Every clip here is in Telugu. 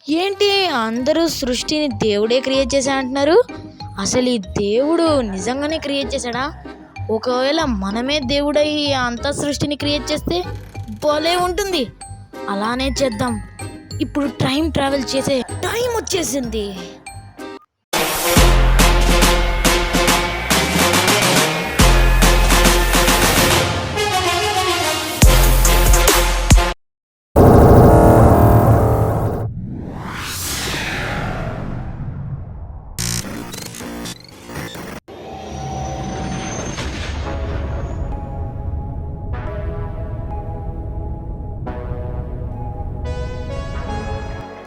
ఏంటి అందరూ సృష్టిని దేవుడే క్రియేట్ చేశాడంటున్నారు? అసలు ఈ దేవుడు నిజంగానే క్రియేట్ చేశాడా? ఒకవేళ మనమే దేవుడై అంత సృష్టిని క్రియేట్ చేస్తే భలే ఉంటుంది. అలానే చేద్దాం. ఇప్పుడు టైం ట్రావెల్ చేసే టైం వచ్చేసింది.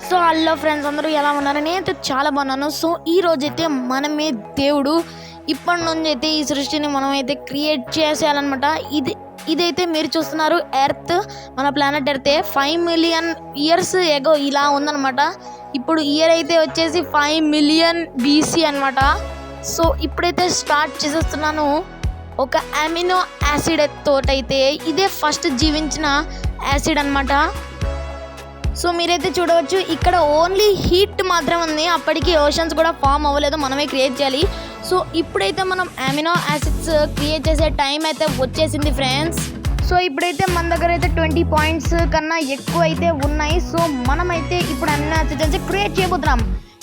సో హలో ఫ్రెండ్స్, అందరూ ఎలా ఉన్నారు? నేనైతే చాలా బాగున్నాను. సో ఈ రోజైతే మనమే దేవుడు. ఇప్పటి నుంచి అయితే ఈ సృష్టిని మనమైతే క్రియేట్ చేసేయాలన్నమాట. ఇదైతే మీరు చూస్తున్నారు ఎర్త్, మన planet earth 5 million years ago ఇలా ఉందన్నమాట. ఇప్పుడు ఇయర్ అయితే వచ్చేసి 5 మిలియన్ BC అనమాట. సో ఇప్పుడైతే స్టార్ట్ చేసేస్తున్నాను. ఒక అమినో యాసిడ్ తోటైతే ఇదే ఫస్ట్ జీవించిన యాసిడ్ అనమాట. సో మీరైతే చూడవచ్చు, ఇక్కడ ఓన్లీ హీట్ మాత్రం ఉంది. అప్పటికి ఓషన్స్ కూడా ఫామ్ అవ్వలేదు, మనమే క్రియేట్ చేయాలి. సో ఇప్పుడైతే మనం అమినో యాసిడ్స్ క్రియేట్ చేసే టైం అయితే వచ్చేసింది ఫ్రెండ్స్. సో ఇప్పుడైతే మన దగ్గర అయితే 20 పాయింట్స్ కన్నా ఎక్కువ అయితే ఉన్నాయి. సో మనమైతే ఇప్పుడు అమినో యాసిడ్స్ అయితే క్రియేట్ చేయబోతున్నాం.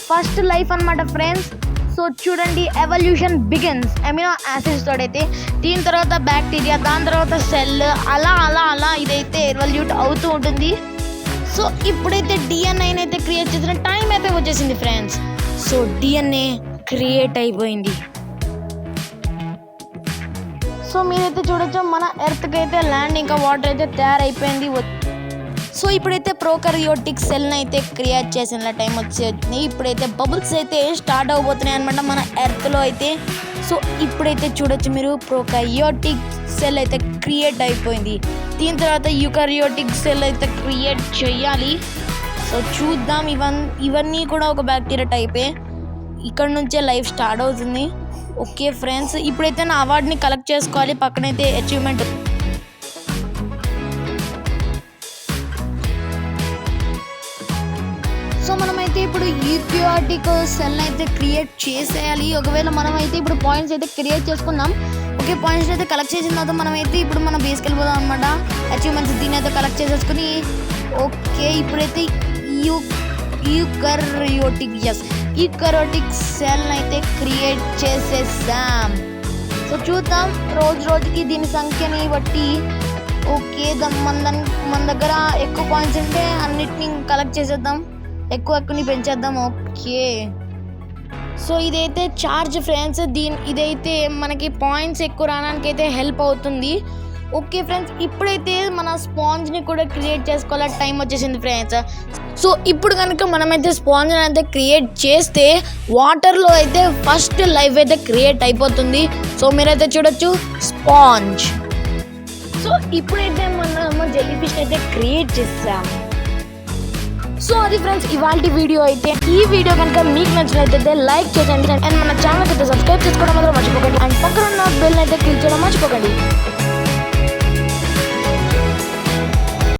ఫస్ట్ లైఫ్ అనమాట ఫ్రెండ్స్. సో చూడండి, ఎవల్యూషన్ బిగిన్స్ అమినో యాసిడ్స్ తోడైతే. దీని తర్వాత బ్యాక్టీరియా, దాని తర్వాత సెల్, అలా అలా అలా ఇదైతే ఎవల్యూట్ అవుతూ ఉంటుంది. సో ఇప్పుడైతే DNA అయితే క్రియేట్ చేసిన టైం అయితే వచ్చేసింది ఫ్రెండ్స్. సో DNA క్రియేట్ అయిపోయింది. సో మీరైతే చూడొచ్చు, మన ఎర్త్కి అయితే ల్యాండ్ ఇంకా వాటర్ అయితే తయారైపోయింది. సో ఇప్పుడైతే ప్రోకారియోటిక్ సెల్ని అయితే క్రియేట్ చేసిన టైం వచ్చేసింది. ఇప్పుడైతే బబుల్స్ అయితే స్టార్ట్ అవబోతున్నాయి అనమాట మన ఎర్త్లో అయితే. సో ఇప్పుడైతే చూడొచ్చు మీరు, ప్రోకారియోటిక్ సెల్ అయితే క్రియేట్ అయిపోయింది. దీని తర్వాత యూకారియోటిక్ సెల్ అయితే క్రియేట్ చేయాలి. సో చూద్దాం, ఇవన్నీ కూడా ఒక బ్యాక్టీరియా టైపే. ఇక్కడ నుంచే లైఫ్ స్టార్ట్ అవుతుంది. ఓకే ఫ్రెండ్స్, ఇప్పుడైతే నా అవార్డుని కలెక్ట్ చేసుకోవాలి. పక్కనైతే అచీవ్మెంట్. సో మనమైతే ఇప్పుడు యూకారియోటిక్ సెల్ అయితే క్రియేట్ చేసేయాలి. ఒకవేళ మనమైతే ఇప్పుడు పాయింట్స్ అయితే క్రియేట్ చేసుకున్నాం. ఓకే, పాయింట్స్ అయితే కలెక్ట్ చేసిన తర్వాత మనమైతే ఇప్పుడు మన బేస్కి వెళ్ళిపోదాం అనమాట. అచీవ్మెంట్స్ దీని అయితే కలెక్ట్ చేసేసుకుని, ఓకే ఇప్పుడైతే యూకారియోటిక్ సెల్ అయితే క్రియేట్ చేసేసాం. సో చూద్దాం రోజు రోజుకి దీని సంఖ్యని బట్టి. ఓకే, మన దగ్గర ఎక్కువ పాయింట్స్ ఉంటే అన్నిటిని కలెక్ట్ చేసేద్దాం, ఎక్కువని పెంచేద్దాం. ఓకే, సో ఇదైతే చార్జ్ ఫ్రెండ్స్. ఇదైతే మనకి పాయింట్స్ ఎక్కువ రావడానికి అయితే హెల్ప్ అవుతుంది. ఓకే ఫ్రెండ్స్, ఇప్పుడైతే మన స్పాంజ్ని కూడా క్రియేట్ చేసుకోవాలి. టైం వచ్చేసింది ఫ్రెండ్స్. సో ఇప్పుడు కనుక మనమైతే స్పాంజ్ని అయితే క్రియేట్ చేస్తే వాటర్లో అయితే ఫస్ట్ లైఫ్ అయితే క్రియేట్ అయిపోతుంది. సో మీరైతే చూడొచ్చు స్పాంజ్. సో ఇప్పుడైతే మనం జెల్లీ ఫిష్ అయితే క్రియేట్ చేస్తాం. సో అది ఫ్రెండ్స్ ఇవాల్టి వీడియో అయితే. ఈ వీడియో కనుక మీకు నచ్చినట్లయితే లైక్ చేయండి అండ్ మన ఛానల్ అయితే సబ్స్క్రైబ్ చేసుకోవడం మాత్రం మర్చిపోకండి. అండ్ పక్కన ఉన్న బెల్ అయితే క్లిక్ చేయడం మర్చిపోకండి.